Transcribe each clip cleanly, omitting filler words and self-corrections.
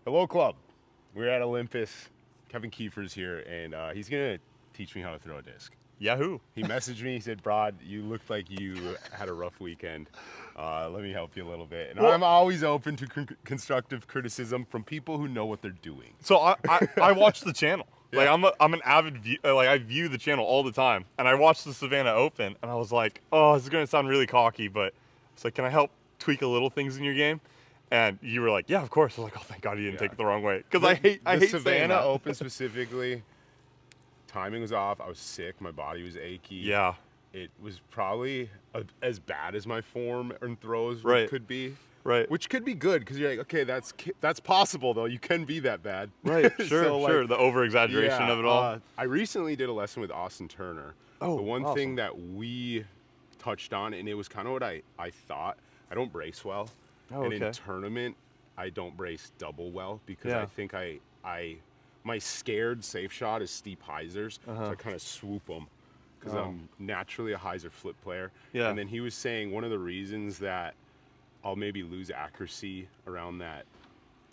Hello, club. We're at Olympus. Kevin Kiefer's here, and he's going to teach me how to throw a disc. Yahoo! He messaged me. He said, Brad, you looked like you had a rough weekend. Let me help you a little bit. And I'm always open to constructive criticism from people who know what they're doing. So I watch the channel. Yeah. Like I'm an avid I view the channel all the time, and I watched the Savannah Open, and I was like, oh, this is gonna sound really cocky, but it's like, can I help tweak a little things in your game? And you were like, yeah, of course. I was like, oh, thank God you didn't take it the wrong way, because I hate the saying Savannah that. Open specifically. Timing was off. I was sick. My body was achy. Yeah. It was probably as bad as my form and throws could be. Right. Which could be good because you're like, okay, that's possible though. You can be that bad. Right. Sure. So, sure. The over exaggeration of it all. I recently did a lesson with Austin Turner. Oh, the one awesome. thing that we touched on, and it was kind of what I thought. I don't brace well, and in tournament, I don't brace double well because I think my scared safe shot is steep hyzers, so I kind of swoop them because I'm naturally a hyzer flip player. Yeah. And then he was saying one of the reasons that I'll maybe lose accuracy around that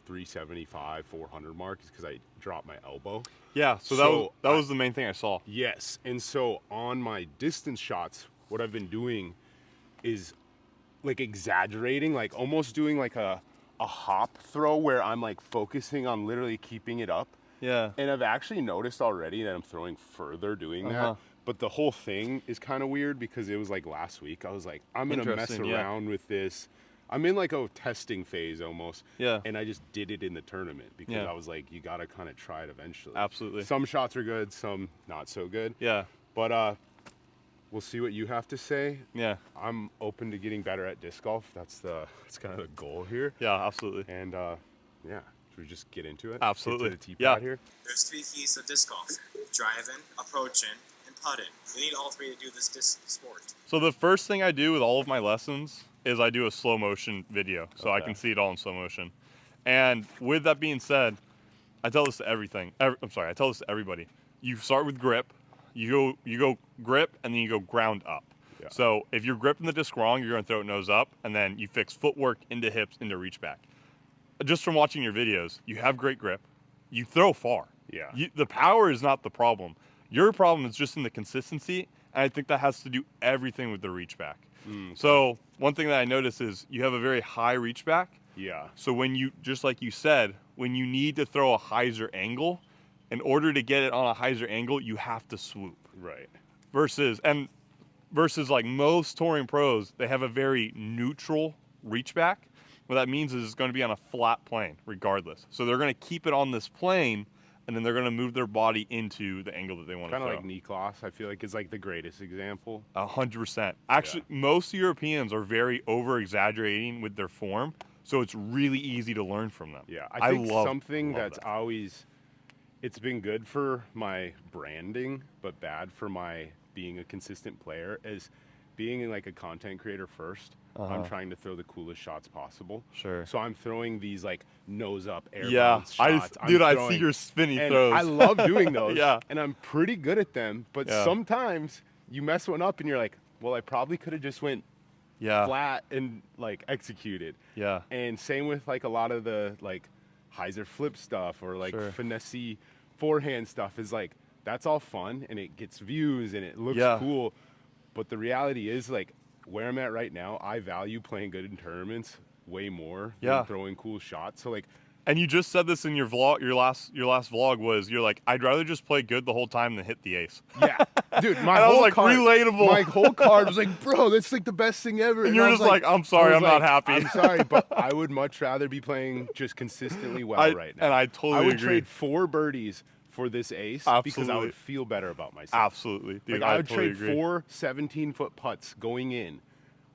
375, 400 mark is because I drop my elbow. Yeah, so that was the main thing I saw. Yes, and so on my distance shots, what I've been doing is like exaggerating, like almost doing like a hop throw where I'm like focusing on literally keeping it up. Yeah. And I've actually noticed already that I'm throwing further doing that. But the whole thing is kind of weird because it was like last week. I was like, I'm going to mess around with this. I'm in like a testing phase almost. Yeah. And I just did it in the tournament because I was like, you got to kind of try it eventually. Absolutely. Some shots are good, some not so good. Yeah. But we'll see what you have to say. Yeah. I'm open to getting better at disc golf. That's kind of the goal here. Yeah, absolutely. And yeah, should we just get into it? Absolutely. Get to the teapot here. There's 3 keys to disc golf: driving, approaching, and putting. You need all 3 to do this disc sport. So the first thing I do with all of my lessons is I do a slow motion video, so I can see it all in slow motion. And with that being said, I tell this to I tell this to everybody. You start with grip, you go grip, and then you go ground up. Yeah. So if you're gripping the disc wrong, you're going to throw it nose up, and then you fix footwork into hips, into reach back. Just from watching your videos, you have great grip. You throw far. Yeah. The power is not the problem. Your problem is just in the consistency, and I think that has to do everything with the reach back. So one thing that I notice is you have a very high reach back. Yeah. So when you, just like you said, when you need to throw a hyzer angle, in order to get it on a hyzer angle, you have to swoop. Right. Versus like most touring pros, they have a very neutral reach back. What that means is it's going to be on a flat plane regardless. So they're going to keep it on this plane, and then they're going to move their body into the angle that they want to throw. Kind of like Niklas, I feel like, is like the greatest example. 100%. Actually, most Europeans are very over-exaggerating with their form, so it's really easy to learn from them. Yeah, I think something that's always, it's been good for my branding, but bad for my being a consistent player is being like a content creator first. I'm trying to throw the coolest shots possible. Sure. So I'm throwing these like nose up air bounce shots. I see your spinny throws. I love doing those. Yeah. And I'm pretty good at them. But sometimes you mess one up and you're like, well, I probably could have just went flat and like executed. Yeah. And same with like a lot of the like hyzer flip stuff or like finesse forehand stuff is like, that's all fun and it gets views and it looks cool. But the reality is like, where I'm at right now, I value playing good in tournaments way more than throwing cool shots. So like, and you just said this in your vlog. Your last vlog was you're like, I'd rather just play good the whole time than hit the ace. Yeah, dude, my whole card, relatable. My whole card was like, bro, that's like the best thing ever. And you're just like, I'm sorry, I'm not happy. I'm sorry, but I would much rather be playing just consistently well right now. And I totally agree. I would trade 4 birdies for this ace because I would feel better about myself. Absolutely, dude. Like, I would trade 4 17-foot putts going in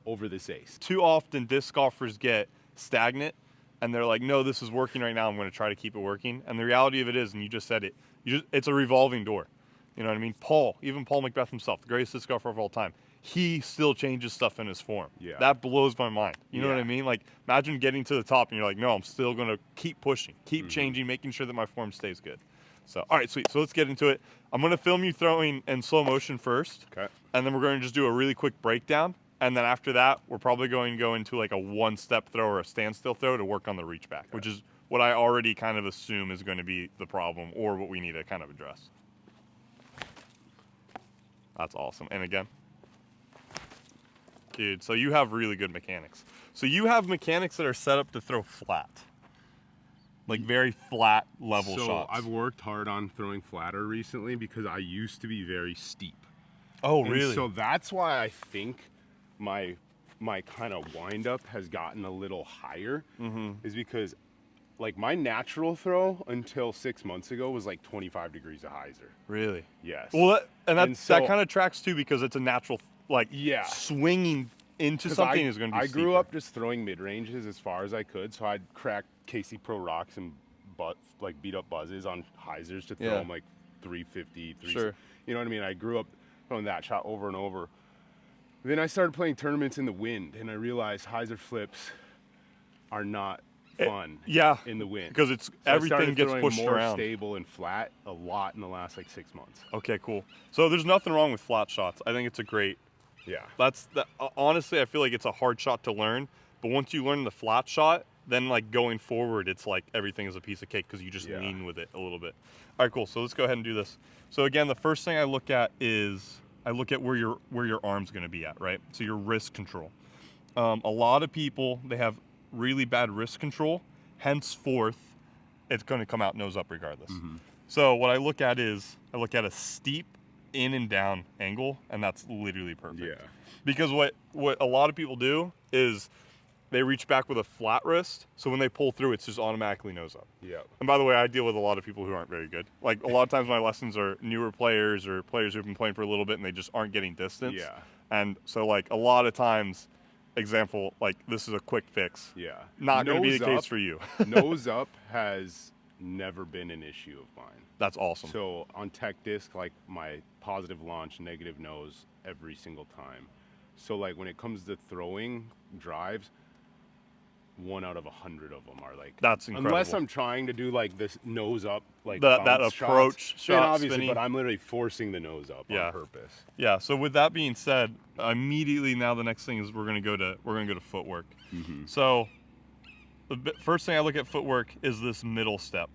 over this ace. Too often disc golfers get stagnant and they're like, no, this is working right now, I'm going to try to keep it working. And the reality of it is, and you just said it, it's a revolving door. You know what I mean? Even Paul Macbeth himself, the greatest disc golfer of all time, he still changes stuff in his form. Yeah. That blows my mind. You know what I mean? Like, imagine getting to the top and you're like, no, I'm still going to keep pushing, keep changing, making sure that my form stays good. So, all right, sweet. So let's get into it. I'm going to film you throwing in slow motion first. Okay. And then we're going to just do a really quick breakdown. And then after that, we're probably going to go into like a one-step throw or a standstill throw to work on the reach back, which is what I already kind of assume is going to be the problem or what we need to kind of address. That's awesome. And again. Dude, so you have really good mechanics. So you have mechanics that are set up to throw flat. Like very flat level shots. So I've worked hard on throwing flatter recently because I used to be very steep. Oh, and really? So that's why I think my kind of wind up has gotten a little higher, is because like my natural throw until 6 months ago was like 25 degrees of hyzer. Really? Yes. Well, that so, kind of tracks too because it's a natural, like, swinging into something is going to be I grew steeper. up just throwing mid ranges as far as I could, so I'd crack KC Pro rocks and beat up buzzes on hyzers to throw them like 350, 360. Sure. You know what I mean? I grew up throwing that shot over and over. Then I started playing tournaments in the wind, and I realized hyzer flips are not fun in the wind. Because it's everything gets pushed more around. Stable and flat a lot in the last like 6 months. Okay, cool. So there's nothing wrong with flat shots. I think it's a great. Yeah. Honestly, I feel like it's a hard shot to learn, but once you learn the flat shot, then like going forward, it's like everything is a piece of cake because you just lean with it a little bit. All right, cool. So let's go ahead and do this. So again, the first thing I look at is where your arm's going to be at, right? So your wrist control. A lot of people, they have really bad wrist control. Henceforth, it's going to come out nose up regardless. So what I look at is a steep in and down angle, and that's literally perfect. Yeah. Because what a lot of people do is they reach back with a flat wrist, so when they pull through, it's just automatically nose up. Yeah. And by the way, I deal with a lot of people who aren't very good. Like a lot of times my lessons are newer players or players who've been playing for a little bit and they just aren't getting distance. Yeah. And so like a lot of times, example, like this is a quick fix. Yeah. Not going to be the case for you. Nose up has never been an issue of mine. That's awesome. So on tech disc, like my positive launch, negative nose every single time. So like when it comes to throwing drives, 1 out of 100 of them are like, that's incredible. Unless I'm trying to do like this nose up, like that approach shot, obviously, spinning. but I'm literally forcing the nose up on purpose. Yeah. So with that being said, immediately now the next thing is we're gonna go to footwork. So the first thing I look at footwork is this middle step.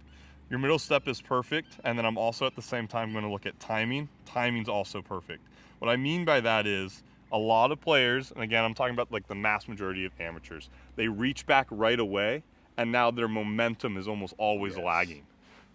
Your middle step is perfect, and then I'm also at the same time going to look at timing. Timing's also perfect. What I mean by that is a lot of players, and again, I'm talking about like the mass majority of amateurs, they reach back right away, and now their momentum is almost always lagging.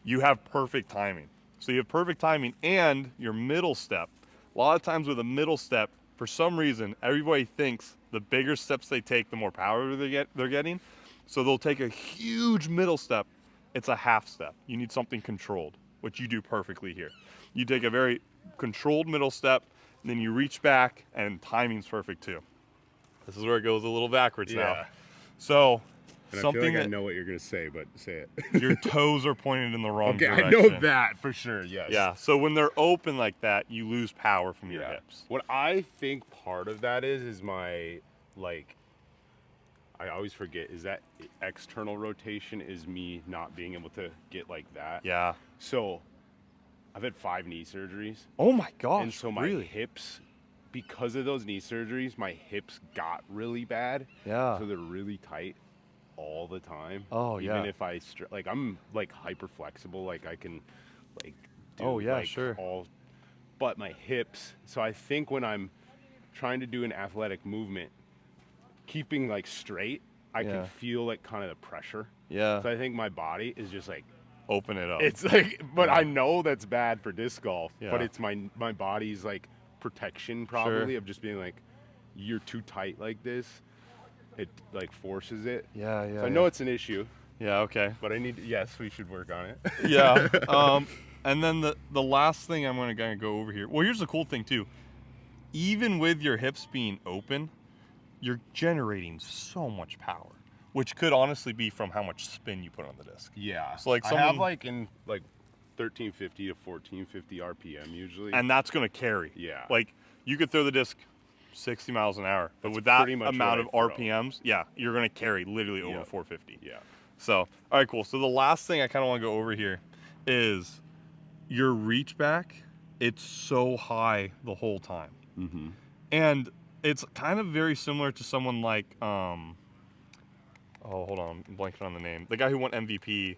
You have perfect timing. So you have perfect timing and your middle step. A lot of times with a middle step, for some reason, everybody thinks the bigger steps they take, the more power they're getting. So they'll take a huge middle step. It's a half step. You need something controlled, which you do perfectly here. You take a very controlled middle step, and then you reach back, and timing's perfect too. This is where it goes a little backwards now. So and something I feel like I know what you're going to say, but say it. Your toes are pointed in the wrong direction. I know that for sure, yes. Yeah, so when they're open like that, you lose power from your hips. What I think part of that is my, like, I always forget, is that external rotation is me not being able to get like that. Yeah. So I've had 5 knee surgeries. Oh my gosh, and so my hips, because of those knee surgeries, my hips got really bad. Yeah. So they're really tight all the time. Oh, yeah. Even if I, like, I'm like hyper flexible, like I can like do all, but my hips, so I think when I'm trying to do an athletic movement, keeping like straight, I can feel like kind of the pressure. Yeah. So I think my body is just like, open it up. it's like, but I know that's bad for disc golf, Yeah. but it's my body's like protection probably of just being like, you're too tight like this. It like forces it. Yeah, yeah. So I know it's an issue. Yeah, okay. But yes, we should work on it. Yeah. And then the last thing I'm going to go over here. Well, here's the cool thing too. Even with your hips being open, you're generating so much power, which could honestly be from how much spin you put on the disc. Yeah. So like I have like in like 1350 to 1450 RPM usually. And that's going to carry. Yeah. Like you could throw the disc 60 miles an hour, but with that amount of RPMs, you're going to carry literally over 450. Yeah. So, all right, cool. So the last thing I kind of want to go over here is your reach back. It's so high the whole time. And it's kind of very similar to someone like, Oh, hold on, I'm blanking on the name. The guy who won MVP.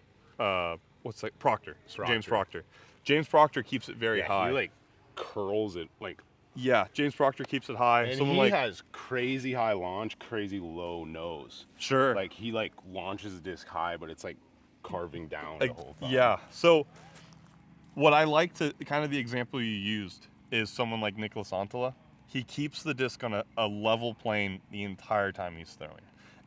What's that? Proctor. James Proctor. James Proctor keeps it very high. He like curls it like. Yeah, James Proctor keeps it high. And he has crazy high launch, crazy low nose. Sure. Like he like launches the disc high, but it's like carving down the whole time. Yeah. So what I like to kind of the example you used is someone like Nicholas Antala. He keeps the disc on a level plane the entire time he's throwing.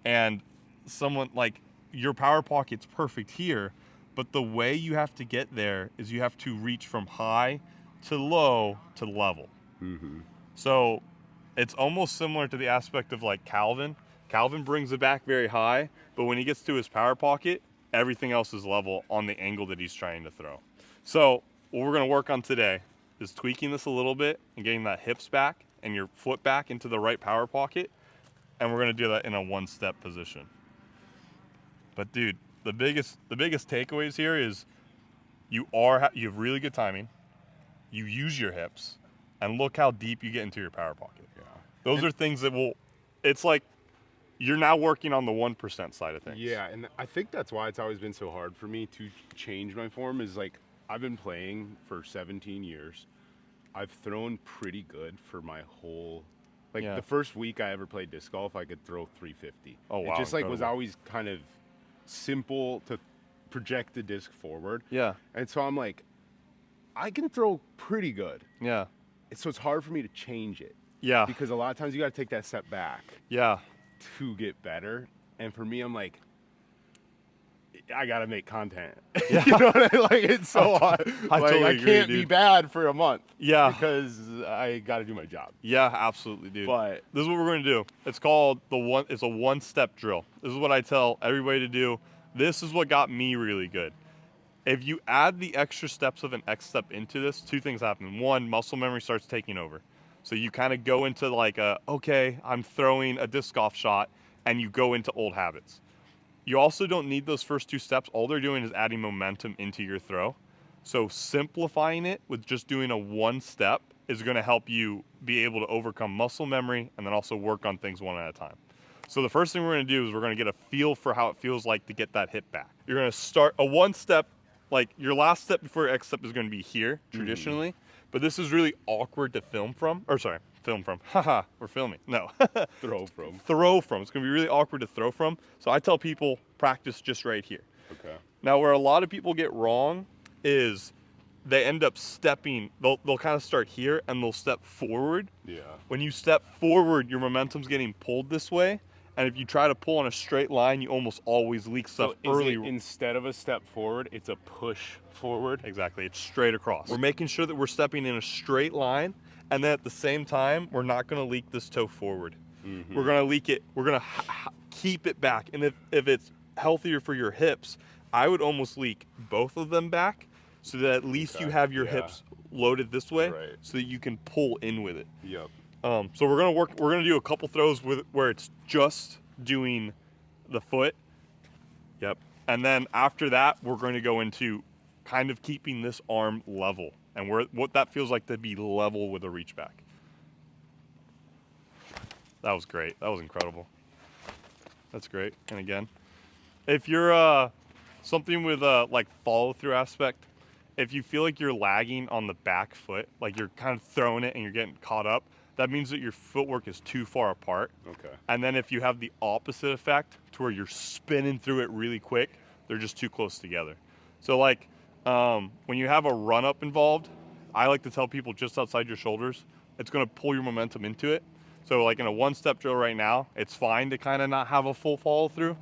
And someone like your power pocket's perfect here, but the way you have to get there is you have to reach from high to low to level. Mm-hmm. So it's almost similar to the aspect of like Calvin. Calvin brings it back very high, but when he gets to his power pocket, everything else is level on the angle that he's trying to throw. So what we're going to work on today is tweaking this a little bit and getting that hips back and your foot back into the right power pocket. And we're going to do that in a one-step position. But dude, the biggest takeaways here is you have really good timing. You use your hips, and look how deep you get into your power pocket. Yeah. Those are things that it's like you're now working on the 1% side of things. Yeah, and I think that's why it's always been so hard for me to change my form is like I've been playing for 17 years. I've thrown pretty good for my whole the first week I ever played disc golf, I could throw 350. Oh wow. It just like was always kind of simple to project the disc forward. Yeah. And so I'm like, I can throw pretty good. Yeah. So it's hard for me to change it. Yeah. Because a lot of times you got to take that step back. Yeah. To get better. And for me, I'm like, I got to make content. Yeah. You know what I mean? Like, it's so hard. I can't be bad for a month. Yeah. Because I got to do my job. Yeah, absolutely, dude. But this is what we're going to do. It's called it's a one-step drill. This is what I tell everybody to do. This is what got me really good. If you add the extra steps of an X step into this, two things happen. One, muscle memory starts taking over. So you kind of go into like okay, I'm throwing a disc golf shot, and you go into old habits. You also don't need those first two steps. All they're doing is adding momentum into your throw. So simplifying it with just doing a one step is going to help you be able to overcome muscle memory and then also work on things one at a time. So the first thing we're going to do is we're going to get a feel for how it feels like to get that hip back. You're going to start a one step, like your last step before your X step is going to be here traditionally, but this is really awkward to film from. Haha, we're filming. No. Throw from. Throw from. It's going to be really awkward to throw from. So I tell people practice just right here. Okay. Now where a lot of people get wrong is they end up stepping, they'll kind of start here and they'll step forward. Yeah. When you step forward, your momentum's getting pulled this way. And if you try to pull on a straight line, you almost always leak stuff early. Instead of a step forward, it's a push forward? Exactly. It's straight across. We're making sure that we're stepping in a straight line. And then at the same time, we're not going to leak this toe forward. Mm-hmm. We're going to leak it. We're going to keep it back. And if it's healthier for your hips, I would almost leak both of them back so that at least you have your hips loaded this way so that you can pull in with it. Yep. So we're going to do a couple throws where it's just doing the foot. Yep. And then after that, we're going to go into kind of keeping this arm level and what that feels like to be level with a reach back. That was great. That was incredible. That's great. And again, if you're something with like follow through aspect, if you feel like you're lagging on the back foot, like you're kind of throwing it and you're getting caught up, that means that your footwork is too far apart. Okay. And then if you have the opposite effect to where you're spinning through it really quick, they're just too close together. So like when you have a run up involved, I like to tell people just outside your shoulders, it's going to pull your momentum into it. So like in a one-step drill right now, it's fine to kind of not have a full follow through,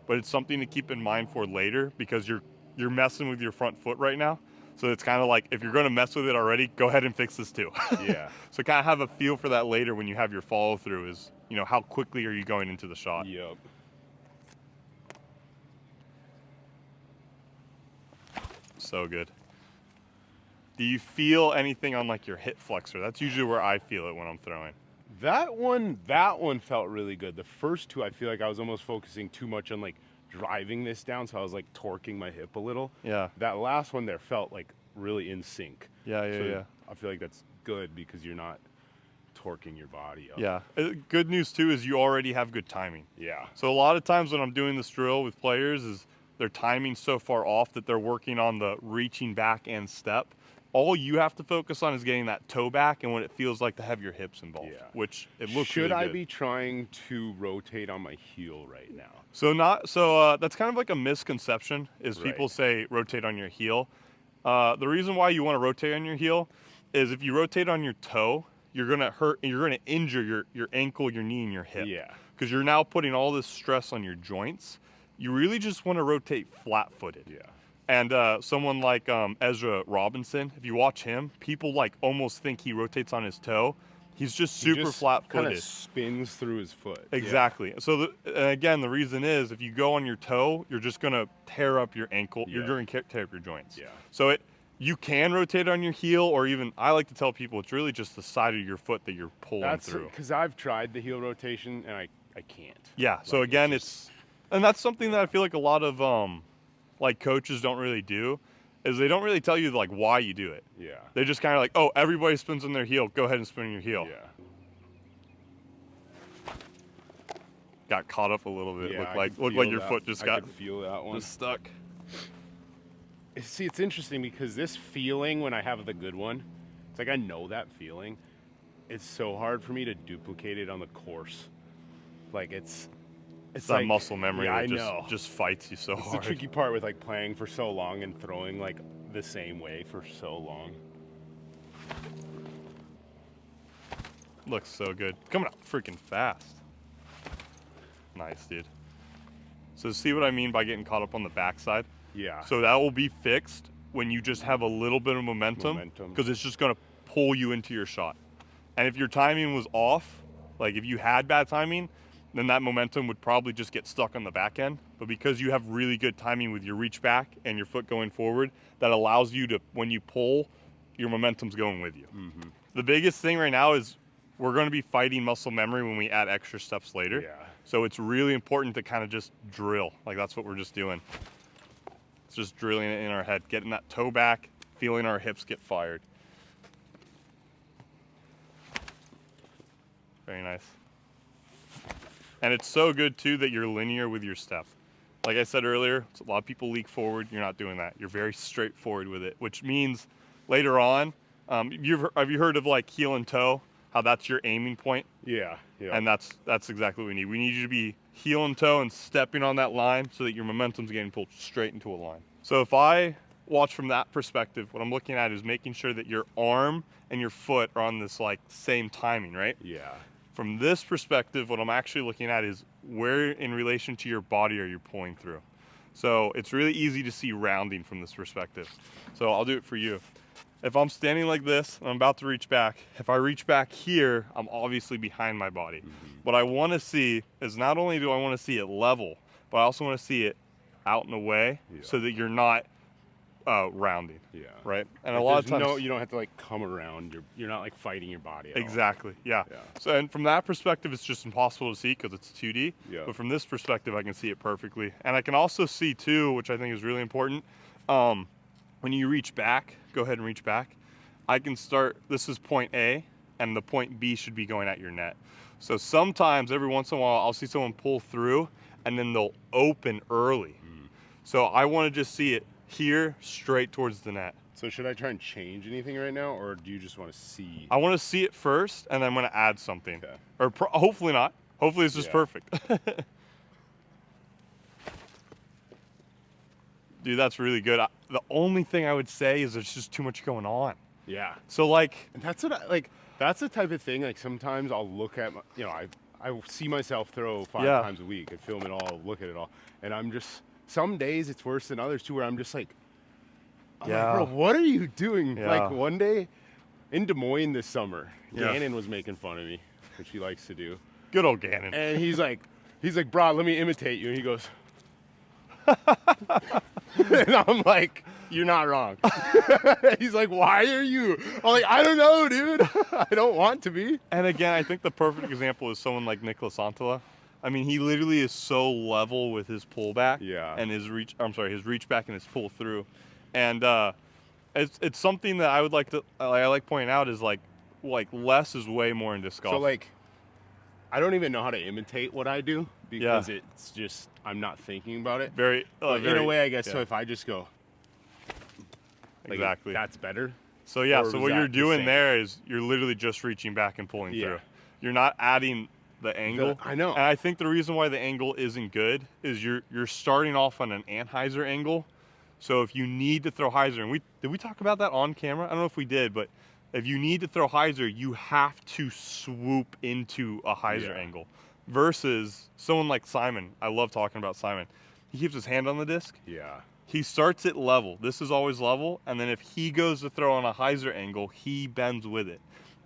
but it's something to keep in mind for later because you're messing with your front foot right now. So it's kind of like, if you're going to mess with it already, go ahead and fix this too. Yeah. So kind of have a feel for that later when you have your follow through is, how quickly are you going into the shot? Yep. So good. Do you feel anything on like your hip flexor? That's usually where I feel it when I'm throwing. That one felt really good. The first two, I feel like I was almost focusing too much on like driving this down, so I was like torquing my hip a little. Yeah. That last one there felt like really in sync. Yeah. I feel like that's good because you're not torquing your body up. Yeah. Good news too is you already have good timing. Yeah. So a lot of times when I'm doing this drill with players is their timing's so far off that they're working on the reaching back and step. All you have to focus on is getting that toe back and what it feels like to have your hips involved, which it looks Should really I good. be trying to rotate on my heel right now? So that's kind of like a misconception is people say rotate on your heel. The reason why you want to rotate on your heel is if you rotate on your toe, you're gonna injure your ankle, your knee, and your hip. Yeah. Because you're now putting all this stress on your joints. You really just want to rotate flat-footed. Yeah. And someone like Ezra Robinson, if you watch him, people like almost think he rotates on his toe. He's just super flat-footed. Kind of spins through his foot. Exactly. Yeah. So again, the reason is if you go on your toe, you're just gonna tear up your ankle. Yeah. You're going to tear up your joints. Yeah. So you can rotate on your heel, or even I like to tell people it's really just the side of your foot that you're pulling through. Because I've tried the heel rotation and I can't. Yeah. So again, and that's something that I feel like a lot of like coaches don't really do, is they don't really tell you like why you do it. Yeah. They just kind of like, oh, everybody spins on their heel. Go ahead and spin on your heel. Yeah. Got caught up a little bit. Yeah, looked like your foot just got I could feel that one. just stuck. See, it's interesting because this feeling when I have the good one, it's like I know that feeling. It's so hard for me to duplicate it on the course. Like it's that like, muscle memory that just fights you so hard. It's the tricky part with like playing for so long and throwing like the same way for so long. Looks so good. Coming up freaking fast. Nice, dude. So see what I mean by getting caught up on the backside? Yeah. So that will be fixed when you just have a little bit of momentum. Because it's just going to pull you into your shot. And if your timing was off, like if you had bad timing, then that momentum would probably just get stuck on the back end. But because you have really good timing with your reach back and your foot going forward, that allows you to, when you pull, your momentum's going with you. Mm-hmm. The biggest thing right now is we're going to be fighting muscle memory when we add extra steps later. Yeah. So it's really important to kind of just drill. Like that's what we're just doing. It's just drilling it in our head, getting that toe back, feeling our hips get fired. Very nice. And it's so good too that you're linear with your step. Like I said earlier, a lot of people leak forward. You're not doing that. You're very straightforward with it, which means later on, have you heard of like heel and toe? How that's your aiming point? Yeah. Yeah. And that's exactly what we need. We need you to be heel and toe and stepping on that line so that your momentum's getting pulled straight into a line. So if I watch from that perspective, what I'm looking at is making sure that your arm and your foot are on this like same timing, right? Yeah. From this perspective, what I'm actually looking at is where in relation to your body are you pulling through. So it's really easy to see rounding from this perspective. So I'll do it for you. If I'm standing like this, and I'm about to reach back, if I reach back here, I'm obviously behind my body. Mm-hmm. What I want to see is not only do I want to see it level, but I also want to see it out and away so that you're not rounding. Yeah. Right? And like a lot of times you don't have to like come around. You're not like fighting your body at exactly. All. Yeah. So and from that perspective, it's just impossible to see because it's 2D. Yeah. But from this perspective, I can see it perfectly. And I can also see too, which I think is really important, when you reach back, go ahead and reach back. I can start, this is point A, and the point B should be going at your net. So sometimes, every once in a while, I'll see someone pull through, and then they'll open early. So I want to just see it here, straight towards the net. So should I try and change anything right now, or do you just want to see? I want to see it first, and then I'm going to add something. Okay. Or hopefully not. Hopefully it's just perfect. Dude, that's really good. The only thing I would say is there's just too much going on. Yeah. So like, and that's what that's the type of thing. Like sometimes I'll look at, I see myself throw 5 times a week. I film it all, look at it all, and I'm just, some days it's worse than others too, where I'm just like, like, bro, what are you doing? Yeah. Like one day in Des Moines this summer, Gannon was making fun of me, which he likes to do. Good old Gannon. And he's like, bro, let me imitate you. And he goes, and I'm like, you're not wrong. He's like, why are you? I'm like, I don't know, dude. I don't want to be. And again, I think the perfect example is someone like Nicholas Antala. I mean, he literally is so level with his pullback and his reach back and his pull through. And it's something that I would like to, I like pointing out is like, like less is way more in disc golf. So like, I don't even know how to imitate what I do because it's just I'm not thinking about it. But in a way, I guess. So if I just go, like, exactly, that's better. So yeah, so what you're doing there is you're literally just reaching back and pulling through. You're not adding the angle. I know. And I think the reason why the angle isn't good is you're starting off on an Anheuser angle. So if you need to throw hyzer, and did we talk about that on camera? I don't know if we did, but if you need to throw hyzer, you have to swoop into a hyzer angle. Versus someone like Simon, I love talking about Simon. He keeps his hand on the disc. Yeah. He starts it level. This is always level. And then if he goes to throw on a hyzer angle, he bends with it.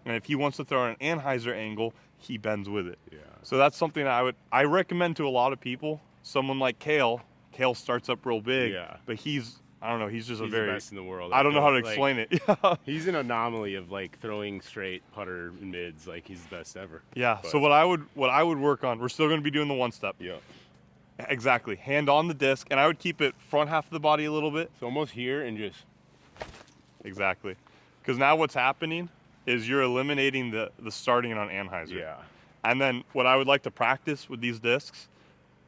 And if he wants to throw on an Anheuser angle, he bends with it. Yeah. So that's something I recommend to a lot of people. Someone like Kale starts up real big, but I don't know, he's just the best in the world. I don't know how to explain it. He's an anomaly of like throwing straight putter mids, like he's the best ever. Yeah. But so what I would work on, we're still going to be doing the one step. Yeah. Exactly. Hand on the disc, and I would keep it front half of the body a little bit. So almost here and just. Exactly. Because now what's happening is you're eliminating the starting on Anheuser. Yeah. And then what I would like to practice with these discs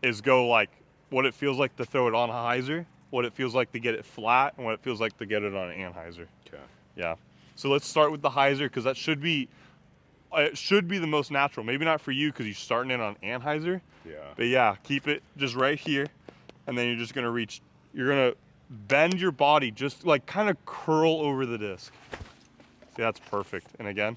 is go like what it feels like to throw it on a hyzer, what it feels like to get it flat, and what it feels like to get it on an Anheuser. Okay. Yeah. So let's start with the hyzer because it should be the most natural. Maybe not for you because you're starting it on Anheuser. Yeah. But yeah, keep it just right here, and then you're just gonna reach. You're gonna bend your body, just like kind of curl over the disc. See, that's perfect. And again.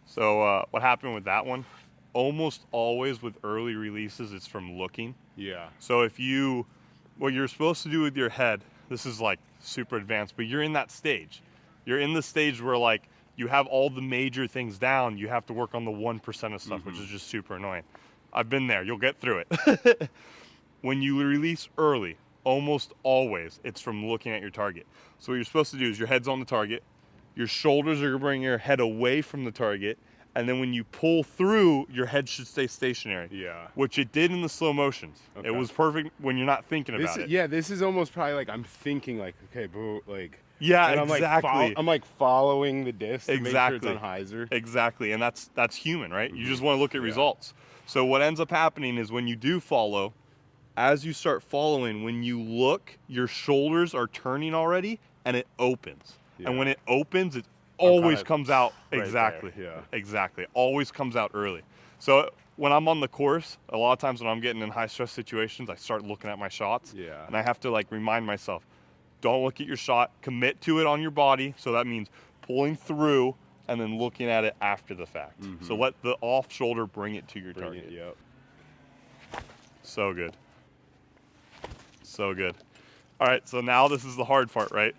So what happened with that one? Almost always with early releases, it's from looking. Yeah. So what you're supposed to do with your head, this is like super advanced, but you're in that stage. You're in the stage where like you have all the major things down. You have to work on the 1% of stuff, which is just super annoying. I've been there. You'll get through it. When you release early, almost always, it's from looking at your target. So what you're supposed to do is your head's on the target. Your shoulders are going to bring your head away from the target. And then when you pull through, your head should stay stationary. Yeah. Which it did in the slow motions. Okay. It was perfect when you're not thinking about it. Yeah, this is almost probably like I'm thinking like, okay, boo, like. Yeah, and exactly. I'm like following the disc to make sure it's on hyzer. Exactly, and that's human, right? You just want to look at results. So what ends up happening is when you do follow, as you start following, when you look, your shoulders are turning already, and it opens. Yeah. And when it opens, it always comes out exactly. Exactly. Always comes out early. So when I'm on the course, a lot of times when I'm getting in high stress situations, I start looking at my shots. Yeah. And I have to like remind myself, don't look at your shot, commit to it on your body. So that means pulling through and then looking at it after the fact. So let the off shoulder bring it to your target. Yep. So good. So good. All right, so now this is the hard part, right?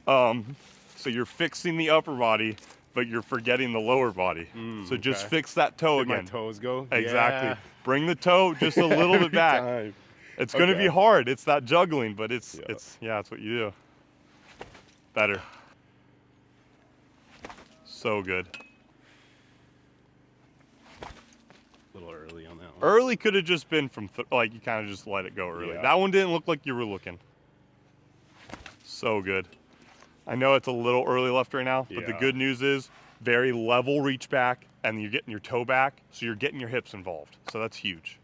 So you're fixing the upper body, but you're forgetting the lower body. So just fix that toe again. My toes go? Exactly. Yeah. Bring the toe just a little bit back. Time. It's going to be hard. It's that juggling, but it's what you do. Better. So good. A little early on that one. Early could have just been from, like you kind of just let it go early. Yeah. That one didn't look like you were looking. So good. I know it's a little early left right now, but the good news is very level reach back, and you're getting your toe back, so you're getting your hips involved. So that's huge.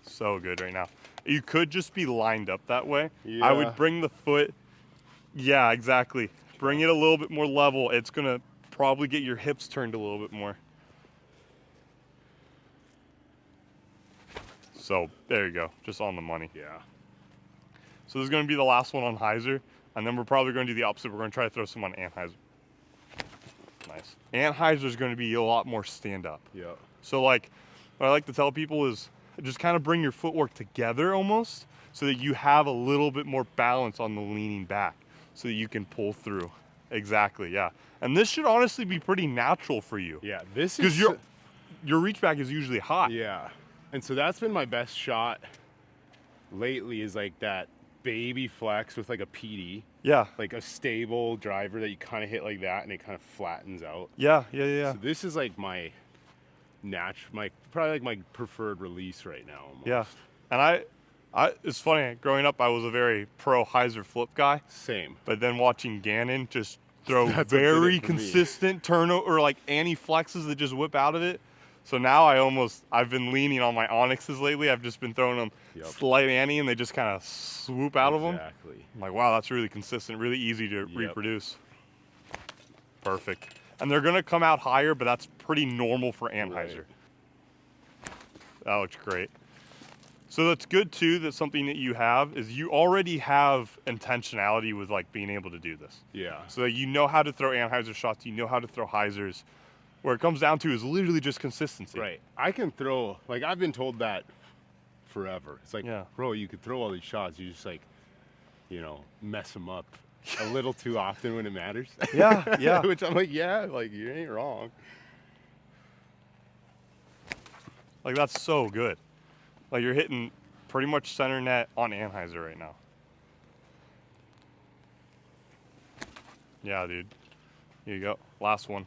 So good right now. You could just be lined up that way. Yeah. I would bring the foot. Yeah, exactly. Bring it a little bit more level. It's going to probably get your hips turned a little bit more. So there you go. Just on the money. Yeah. So this is going to be the last one on hyzer, and then we're probably going to do the opposite. We're going to try to throw some on Anheuser. Nice. Anheuser is going to be a lot more stand-up. Yeah. So like, what I like to tell people is just kind of bring your footwork together almost, so that you have a little bit more balance on the leaning back, so that you can pull through. Exactly. Yeah. And this should honestly be pretty natural for you. Yeah. This is because your reach back is usually high. Yeah. And so that's been my best shot lately, is like that baby flex with like a PD. Yeah. Like a stable driver that you kind of hit like that and it kind of flattens out. Yeah. So this is like my probably like my preferred release right now almost. Yeah. And It's funny. Growing up, I was a very pro hyzer flip guy. Same. But then watching Gannon just throw That's very consistent turnover, or like anti-flexes that just whip out of it. So now I've been leaning on my Onyxes lately. I've just been throwing them slight anti, and they just kind of swoop out of them. Exactly. I'm like, wow, that's really consistent, really easy to reproduce. Perfect. And they're going to come out higher, but that's pretty normal for Anheuser. Right. That looks great. So that's good too, that something that you have is you already have intentionality with like being able to do this. Yeah. So that you know how to throw Anheuser shots, you know how to throw Hyzers. Where it comes down to is literally just consistency. Right. I can throw, like I've been told that forever. It's like, bro, you could throw all these shots. You just like, you know, mess them up a little too often when it matters. Yeah. Which I'm like, yeah, like you ain't wrong. Like that's so good. Like you're hitting pretty much center net on Anheuser right now. Yeah, dude. Here you go. Last one.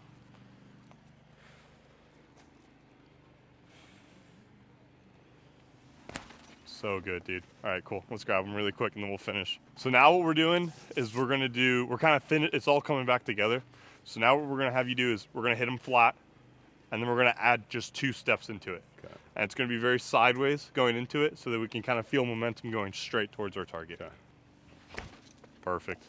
So good, dude. All right, cool. Let's grab them really quick and then we'll finish. So now what we're doing is we're kind of finished. It's all coming back together. So now what we're going to have you do is we're going to hit them flat, and then we're going to add just 2 steps into it. Okay. And it's going to be very sideways going into it so that we can kind of feel momentum going straight towards our target. Okay. Perfect.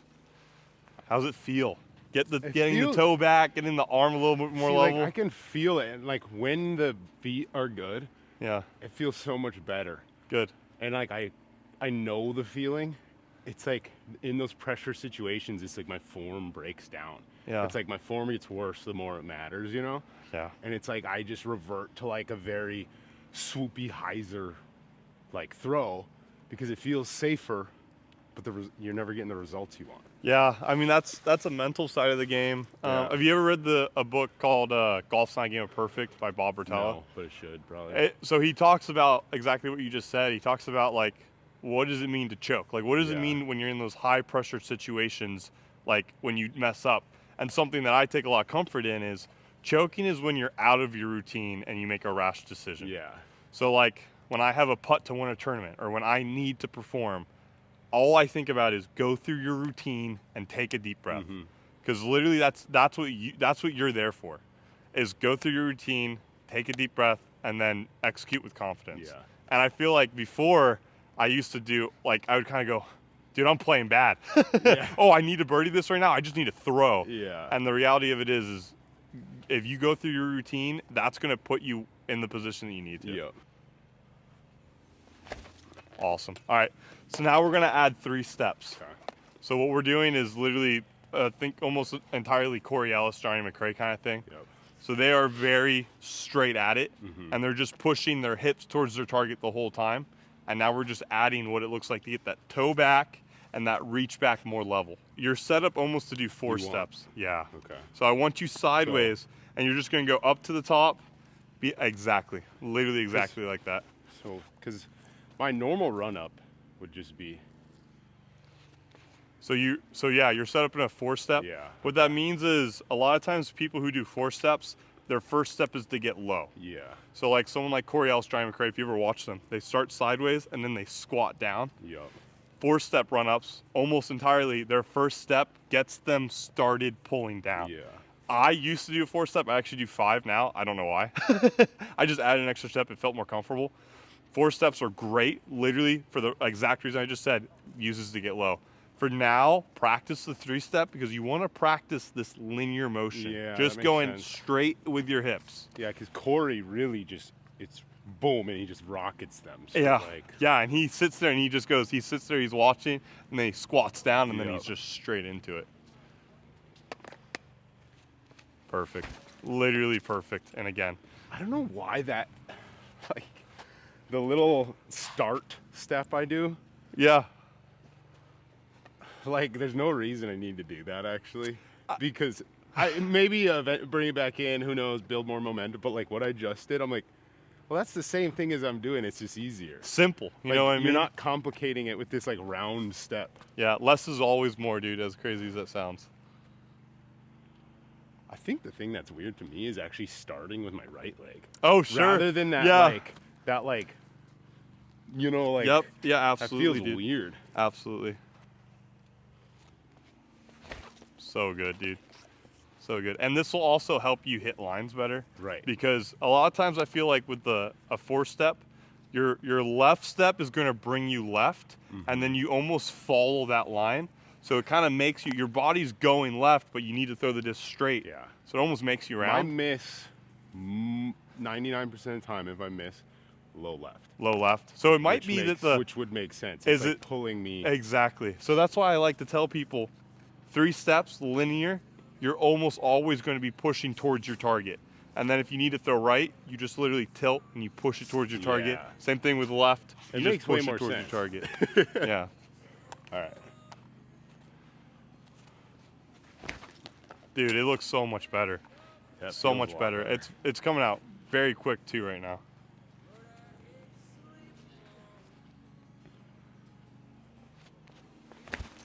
How's it feel? Getting the toe back, getting the arm a little bit more level. Like I can feel it. And like when the feet are good, it feels so much better. Good. And like I know the feeling. It's like in those pressure situations, it's like my form breaks down. Yeah. It's like my form gets worse the more it matters, you know? Yeah. And it's like I just revert to like a very swoopy hyzer like throw because it feels safer, but you're never getting the results you want. Yeah, I mean that's a mental side of the game. Have you ever read a book called Golf's Not a Game of Perfect by Bob Bertella? No, but it should probably. So he talks about exactly what you just said. He talks about like what does it mean to choke? Like what does it mean when you're in those high pressure situations, like when you mess up? And something that I take a lot of comfort in is choking is when you're out of your routine and you make a rash decision. Yeah. So like when I have a putt to win a tournament or when I need to perform, all I think about is go through your routine and take a deep breath. Because literally that's what you're there for, is go through your routine, take a deep breath, and then execute with confidence. Yeah. And I feel like before I used to do, like I would kind of go, dude, I'm playing bad. Oh, I need to birdie this right now. I just need to throw. Yeah. And the reality of it is if you go through your routine, that's going to put you in the position that you need to. Yep. Awesome. All right. So now we're going to add 3 steps. Okay. So what we're doing is literally, think almost entirely Corey Ellis, Johnny McRae kind of thing. Yep. So they are very straight at it, and they're just pushing their hips towards their target the whole time. And now we're just adding what it looks like to get that toe back and that reach back more level. You're set up almost to do 4 steps. Yeah. Okay. So I want you sideways, and you're just going to go up to the top. Exactly. Literally exactly like that. So, because my normal run-up would just be... So you're set up in a 4-step. Yeah. What that means is a lot of times people who do 4 steps, their first step is to get low. Yeah. So like someone like Corey Ellis, Johnny McRae, if you ever watch them, they start sideways and then they squat down. Yep. 4-step run-ups, almost entirely, their first step gets them started pulling down. Yeah. I used to do a 4-step. I actually do 5 now. I don't know why. I just added an extra step. It felt more comfortable. 4 steps are great, literally, for the exact reason I just said, uses to get low. For now, practice the 3-step because you want to practice this linear motion. Yeah, just going straight with your hips. Yeah, because Corey really just, it's boom, and he just rockets them. So yeah, yeah, and he sits there and he just goes, he sits there, he's watching, and then he squats down, and then he's just straight into it. Perfect. Literally perfect. And again, I don't know why that, like, the little start step I do. Yeah. Like, there's no reason I need to do that, actually. Because maybe bring it back in, who knows, build more momentum. But, like, what I just did, I'm like, well, that's the same thing as I'm doing. It's just easier. Simple. You know what I mean? You're not complicating it with this, like, round step. Yeah, less is always more, dude, as crazy as that sounds. I think the thing that's weird to me is actually starting with my right leg. Oh, sure. Rather than that, you know, like. Yep. Yeah, absolutely. That feels weird. Absolutely. So good, dude. So good. And this will also help you hit lines better. Right. Because a lot of times I feel like with a 4-step, your left step is going to bring you left, and then you almost follow that line. So it kind of makes your body's going left, but you need to throw the disc straight. Yeah. So it almost makes you round. I miss 99% of the time. If I miss, low left. Low left. So it might be which would make sense. It's like pulling me. Exactly. So that's why I like to tell people 3 steps, linear, you're almost always going to be pushing towards your target. And then if you need to throw right, you just literally tilt and you push it towards your target. Yeah. Same thing with left. It You makes just push way more it towards sense. your target. Yeah. All right. Dude, it looks so much better. That So feels much a lot better. It's coming out very quick too right now.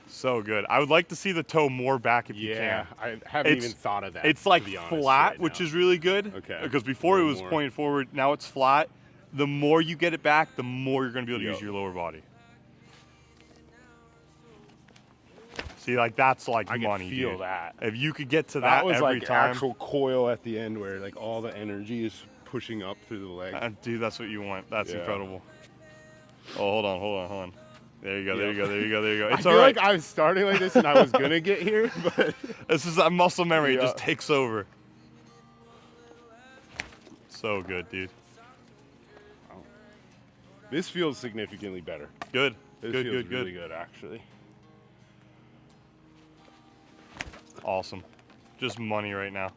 So good. I would like to see the toe more back if you can. Yeah, I haven't even thought of that. It's like to be honest, flat, right which now. is really good. Okay. Because before it was more. pointed forward, now it's flat. The more you get it back, the more you're going to be able to Yep. use your lower body. See, like that's like I money, can feel dude. that. If you could get to That that was every like time, actual coil at the end where like all the energy is pushing up through the leg. dude, that's what you want. That's Yeah. incredible. Oh, hold on. There you go. Yep. There you go. I It's feel all right. like I was starting like this and I was gonna get here, but This is that muscle memory. It Yeah. just takes over. So good, dude. this feels significantly better. Good. This Good, feels good, really good. good actually. Awesome. Just money right now.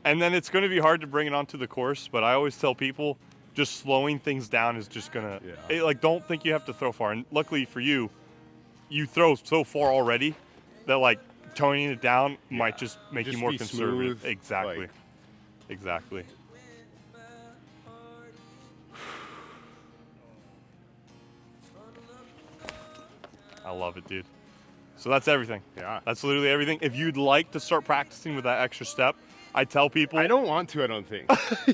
And then it's going to be hard to bring it onto the course, but I always tell people just slowing things down is just going to, like, don't think you have to throw far. And luckily for you, you throw so far already that, like, toning it down might just make Just you more be conservative. smooth, Exactly. like- Exactly. I love it, dude. So that's everything. Yeah. That's literally everything. If you'd like to start practicing with that extra step, I tell people. I don't want to, I don't think.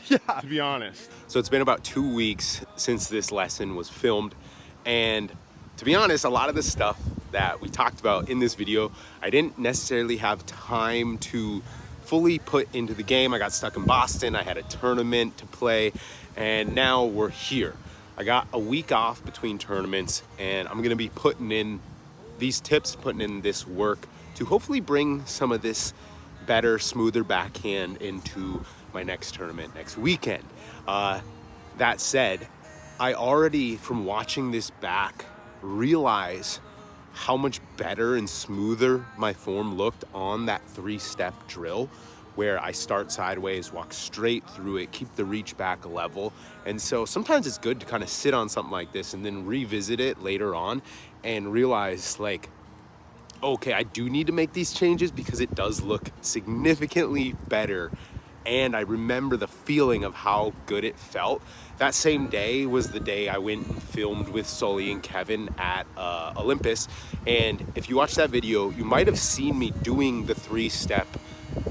Yeah. To be honest. So it's been about 2 weeks since this lesson was filmed, and to be honest, a lot of the stuff that we talked about in this video, I didn't necessarily have time to fully put into the game. I got stuck in Boston, I had a tournament to play, and now we're here. I got a week off between tournaments, and I'm gonna be putting in these tips, putting in this work to hopefully bring some of this better, smoother backhand into my next tournament next weekend. That said, I already, from watching this back, realize how much better and smoother my form looked on that 3-step drill, where I start sideways, walk straight through it, keep the reach back level. And so sometimes it's good to kind of sit on something like this and then revisit it later on and realize, like, okay, I do need to make these changes because it does look significantly better. And I remember the feeling of how good it felt. That same day was the day I went and filmed with Sully and Kevin at Olympus. And if you watch that video, you might have seen me doing the 3-step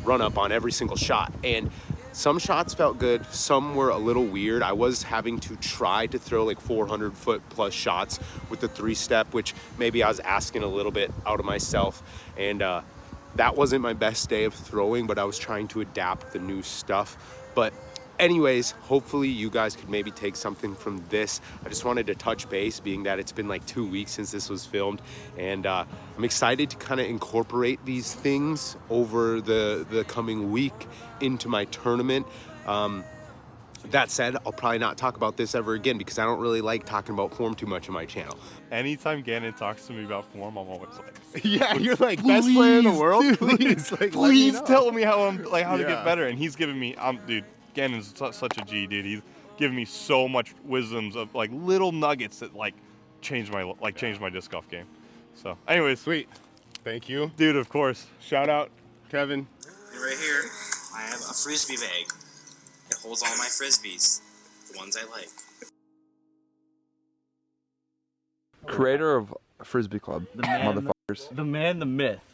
run up on every single shot. And some shots felt good, some were a little weird. I was having to try to throw like 400-foot plus shots with the 3-step, which maybe I was asking a little bit out of myself. And that wasn't my best day of throwing, but I was trying to adapt the new stuff. But anyways, hopefully you guys could maybe take something from this. I just wanted to touch base, being that it's been like 2 weeks since this was filmed, and I'm excited to kind of incorporate these things over the coming week into my tournament. That said, I'll probably not talk about this ever again because I don't really like talking about form too much on my channel. Anytime Gannon talks to me about form, I'm always like, Yeah, you're like best player in the world. dude, Please, like, let me please know. tell me how I'm like how to Yeah. get better. And he's giving me, dude, Gannon's such a G, dude. He's giving me so much wisdoms of like little nuggets that like changed my disc golf game. So, anyways, Sweet. Thank you. dude, of course. Shout out, Kevin. And right here, I have a frisbee bag. It holds all my frisbees, the ones I like. Creator of Frisbee Club, The man, motherfuckers. the man, the myth.